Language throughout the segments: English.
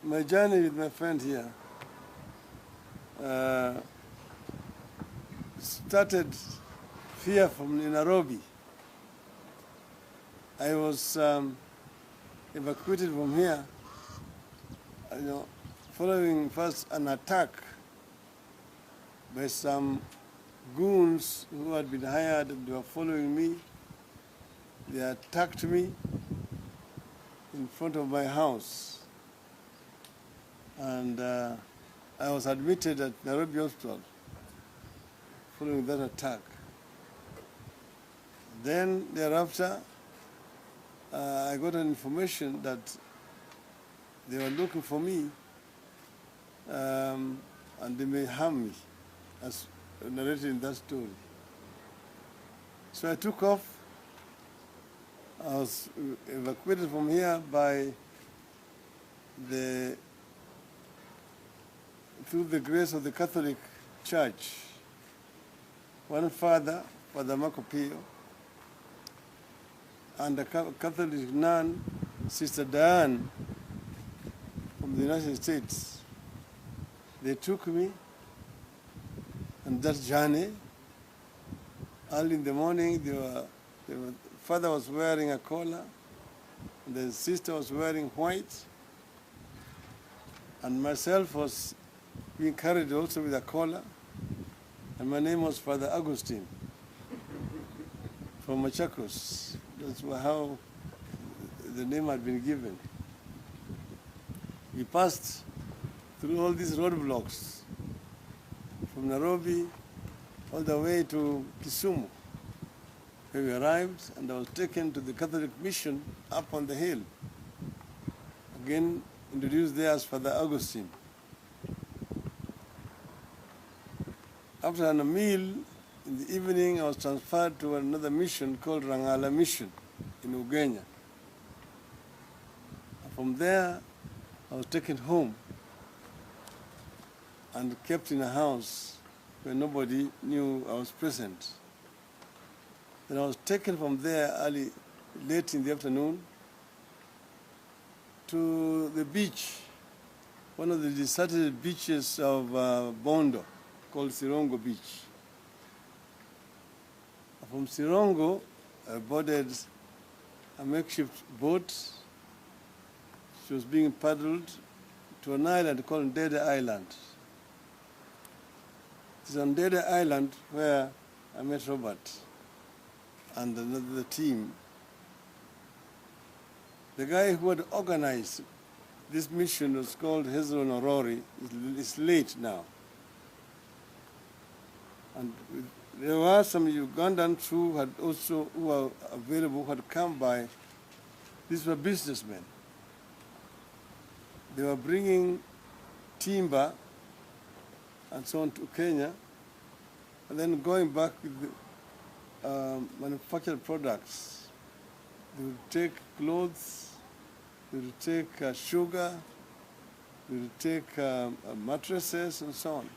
My journey with my friend here started here from Nairobi. I was evacuated from here, following first an attack by some goons who had been hired and they were following me. They attacked me in front of my house. And I was admitted at Nairobi Hospital following that attack. Then thereafter, I got an information that they were looking for me and they may harm me, as narrated in that story. So I took off. I was evacuated from here through the grace of the Catholic Church. One father, Father Marco Pio, and a Catholic nun, Sister Diane, from the United States. They took me on that journey. Early in the morning, father was wearing a collar, and the sister was wearing white, and myself was being carried also with a collar, and my name was Father Augustine from Machakos. That's how the name had been given. We passed through all these roadblocks from Nairobi all the way to Kisumu. Where we arrived, and I was taken to the Catholic mission up on the hill. Again, introduced there as Father Augustine. After a meal in the evening, I was transferred to another mission called Rangala Mission in Ugenya. And from there, I was taken home and kept in a house where nobody knew I was present. Then I was taken from there late in the afternoon to the beach, one of the deserted beaches of Bondo, called Sirongo Beach. From Sirongo, I boarded a makeshift boat. She was being paddled to an island called Ndede Island. It's on Ndede Island where I met Robert and the team. The guy who had organized this mission was called Hezron Orori. He's late now. And there were some Ugandans who were available, who had come by. These were businessmen. They were bringing timber and so on to Kenya, and then going back with manufactured products. They would take clothes, they would take sugar, they would take mattresses and so on.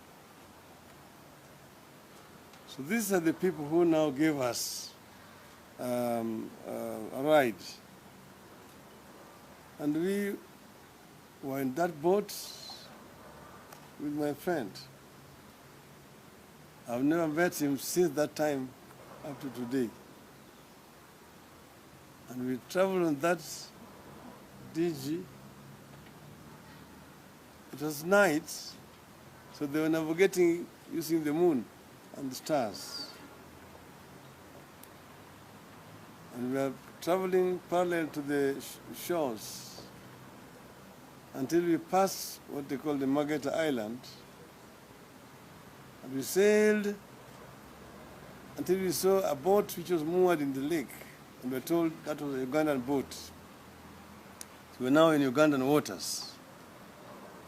So these are the people who now gave us a ride. And we were in that boat with my friend. I've never met him since that time up to today. And we traveled on that DG. It was night, so they were navigating using the moon and the stars. And we were traveling parallel to the shores until we passed what they call the Margate Island. And we sailed until we saw a boat which was moored in the lake. And we were told that was a Ugandan boat. So we're now in Ugandan waters.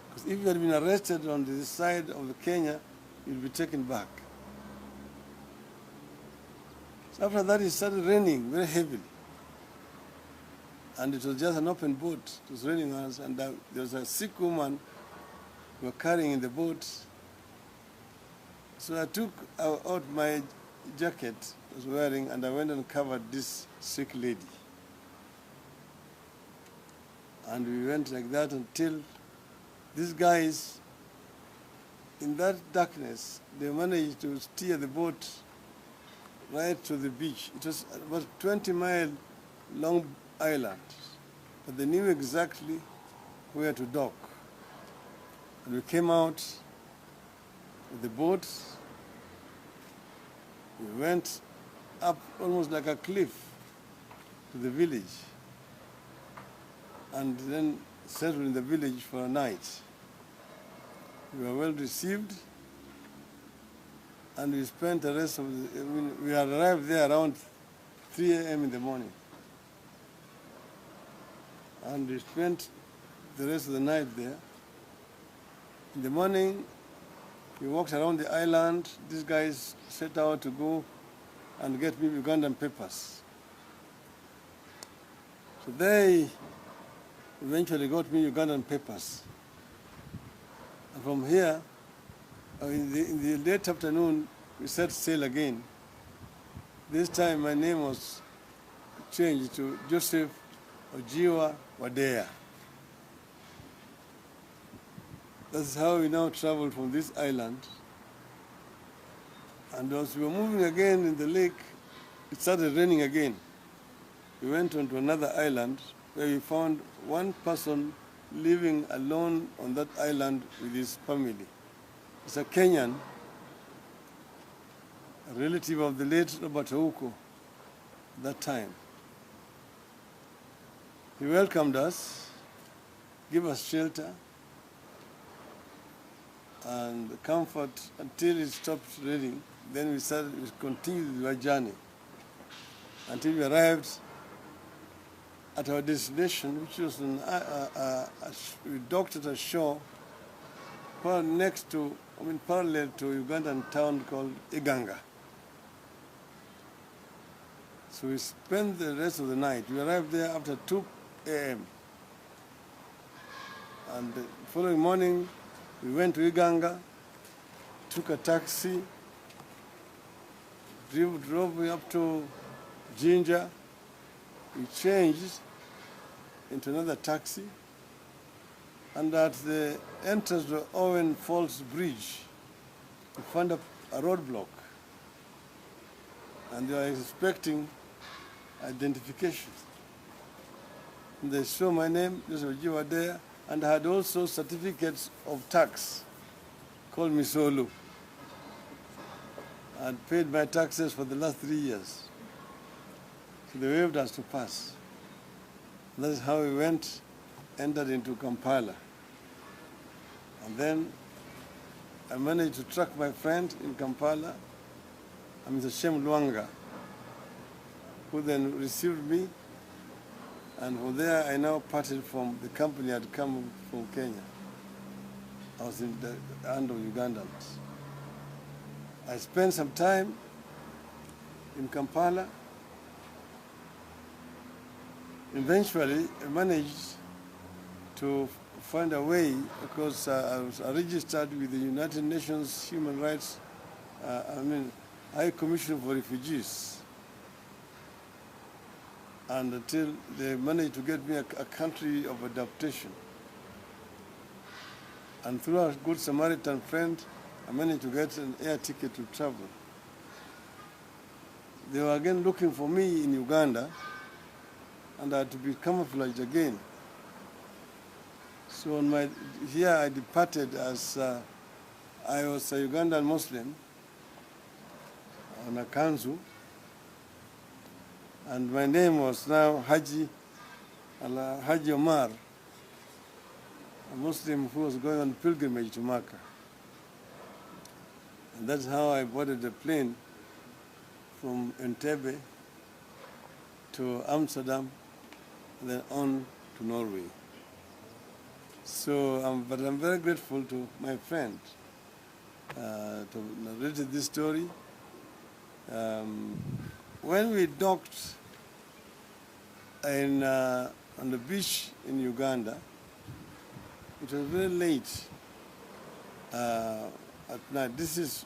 Because if you had been arrested on this side of Kenya, you'd be taken back. So after that, it started raining very heavily. And it was just an open boat. It was raining on us, and there was a sick woman we were carrying in the boat. So I took out my jacket I was wearing, and I went and covered this sick lady. And we went like that until These guys, in that darkness, they managed to steer the boat right to the beach. It was about 20-mile long island, but they knew exactly where to dock. And we came out with the boat. We went up almost like a cliff to the village, and then settled in the village for a night. We were well received, and we spent the rest of the, we arrived there around 3 a.m. in the morning. And we spent the rest of the night there. In the morning, we walked around the island. These guys set out to go and get me Ugandan papers. So they eventually got me Ugandan papers. And from here, in the late afternoon, we set sail again. This time my name was changed to Joseph Ojiwa Wadea. That's how we now traveled from this island. And as we were moving again in the lake, it started raining again. We went on to another island where we found one person living alone on that island with his family. It's a Kenyan, a relative of the late Robert Ouko at that time. He welcomed us, gave us shelter and comfort until it stopped raining. Then we continued our journey until we arrived at our destination, which was we docked at a shore parallel to a Ugandan town called Iganga. So we spent the rest of the night. We arrived there after 2 a.m. And the following morning, we went to Iganga, took a taxi, drove up to Jinja. We changed into another taxi, and at the entrance to Owen Falls Bridge, we found a roadblock, and they were expecting identification. And they saw my name, Joseph Ojiwa there, and I had also certificates of tax called Misolu. I had paid my taxes for the last 3 years. So they waved us to pass. And that is how we entered into Kampala. And then I managed to track my friend in Kampala, Mr. Shem Luanga, who then received me. And from there, I now parted from the company I had come from Kenya. I was in the hand of Ugandans. I spent some time in Kampala. Eventually, I managed to find a way, because I was registered with the United Nations Human Rights, High Commission for Refugees. And until they managed to get me a country of adaptation. And through a good Samaritan friend, I managed to get an air ticket to travel. They were again looking for me in Uganda, and I had to be camouflaged again. So here I departed as I was a Ugandan Muslim on a kanzu, and my name was now Haji Omar, a Muslim who was going on pilgrimage to Makkah. And that's how I boarded the plane from Entebbe to Amsterdam, and then on to Norway. So, but I'm very grateful to my friend to narrate this story. When we docked on the beach in Uganda, it was very late at night. This is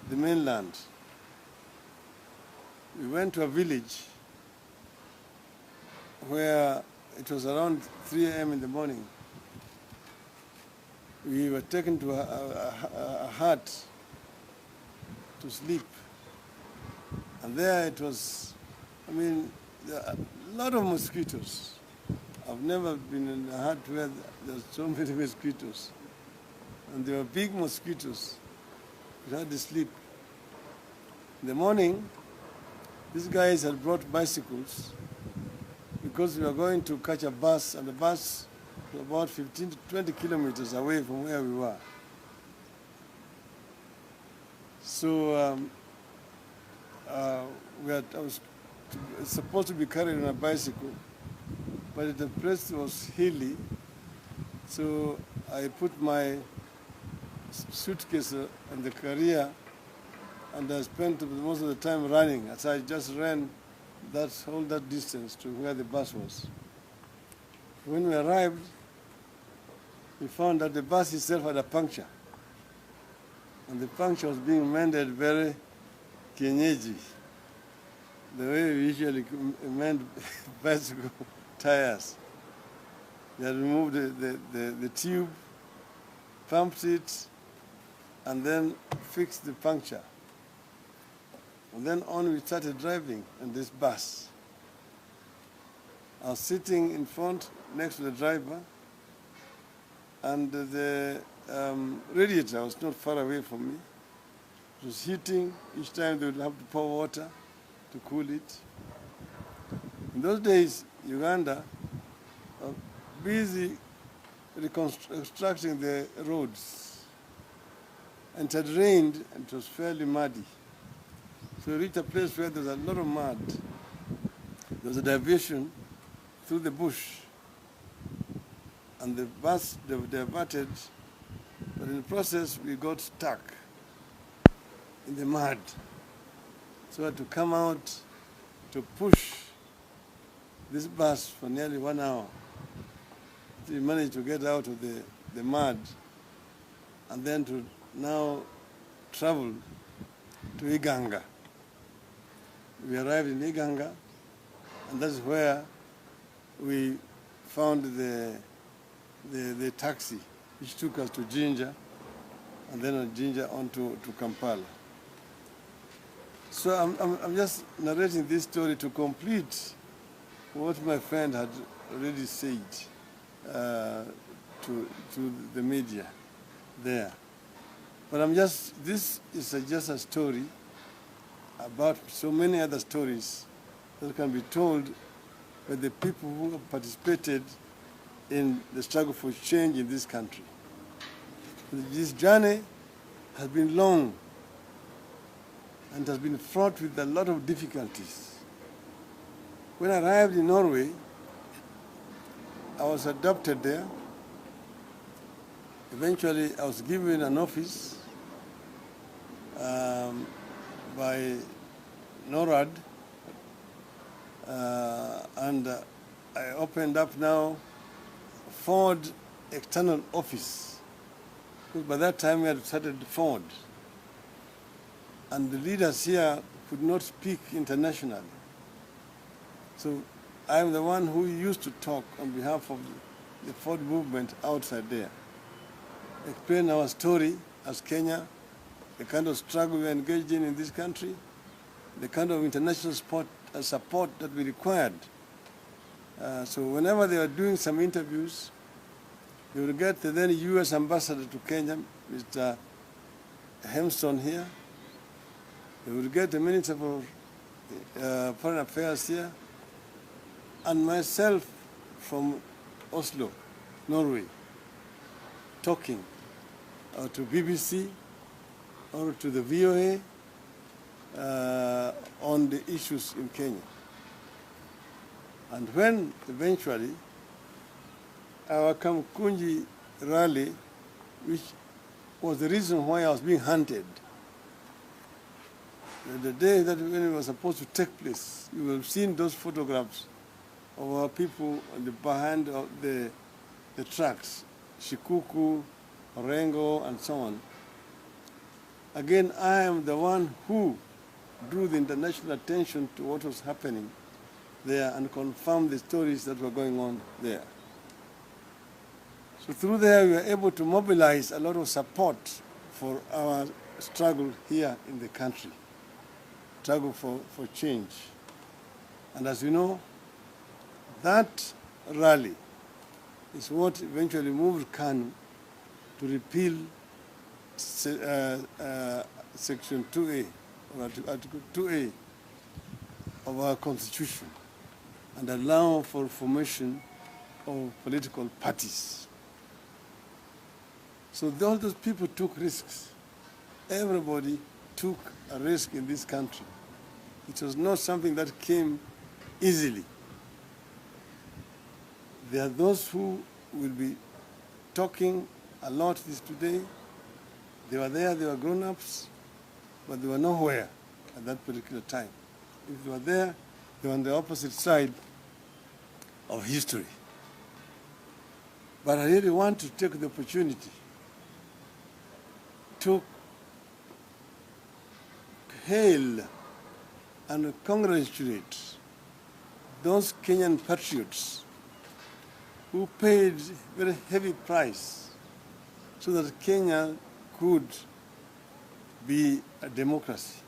the mainland. We went to a village where it was around 3 a.m. in the morning. we were taken to a hut to sleep. And there it was, I mean, there are a lot of mosquitoes. I've never been in a hut where there's so many mosquitoes. And there were big mosquitoes. We had to sleep. In the morning, these guys had brought bicycles because we were going to catch a bus, and the bus was about 15 to 20 kilometers away from where we were. So I was supposed to be carried on a bicycle, but the place was hilly, so I put my suitcase on the carrier, and I spent most of the time running, as I just ran all that distance to where the bus was. When we arrived, we found that the bus itself had a puncture, and the puncture was being mended very kienyeji, the way we usually mend bicycle tires. They had removed the tube, pumped it, and then fixed the puncture. And then on we started driving in this bus. I was sitting in front next to the driver, and the radiator was not far away from me. It was heating. Each time they would have to pour water to cool it. In those days, Uganda was busy reconstructing the roads. And it had rained, and it was fairly muddy. So we reached a place where there was a lot of mud. There was a diversion through the bush, and the bus diverted, but in the process we got stuck in the mud. So we had to come out to push this bus for nearly 1 hour. We managed to get out of the mud, and then to now travel to Iganga. We arrived in Iganga, and that's where we found the taxi, which took us to Jinja, and then on Jinja on to Kampala. So I'm just narrating this story to complete what my friend had already said to the media there. But this is just a story about so many other stories that can be told by the people who have participated in the struggle for change in this country. This journey has been long and has been fraught with a lot of difficulties. When I arrived in Norway, I was adopted there. Eventually, I was given an office by NORAD, and I opened up now Ford external office. Because by that time we had started Ford, and the leaders here could not speak internationally. So I am the one who used to talk on behalf of the Ford movement outside there, explain our story as Kenya, the kind of struggle we are engaged in this country, the kind of international support that we required. So whenever they were doing some interviews, they would get the then U.S. ambassador to Kenya, Mr. Hemston here. They would get the Minister for Foreign Affairs here, and myself from Oslo, Norway, talking to BBC or to the VOA on the issues in Kenya. And when eventually our Kamkunji rally, which was the reason why I was being hunted, the day that when it was supposed to take place, you will have seen those photographs of our people behind the trucks, Shikuku, Orengo, and so on. Again, I am the one who drew the international attention to what was happening there and confirmed the stories that were going on there. So through there, we were able to mobilize a lot of support for our struggle here in the country, struggle for change. And as you know, that rally is what eventually moved KANU to repeal Section 2A, or Article 2A of our Constitution, and allow for formation of political parties. So all those people took risks. Everybody took a risk in this country. It was not something that came easily. There are those who will be talking a lot today. They were there, they were grown-ups, but they were nowhere at that particular time. If they were there, they were on the opposite side of history. But I really want to take the opportunity to hail and congratulate those Kenyan patriots who paid very heavy price so that Kenya could be a democracy.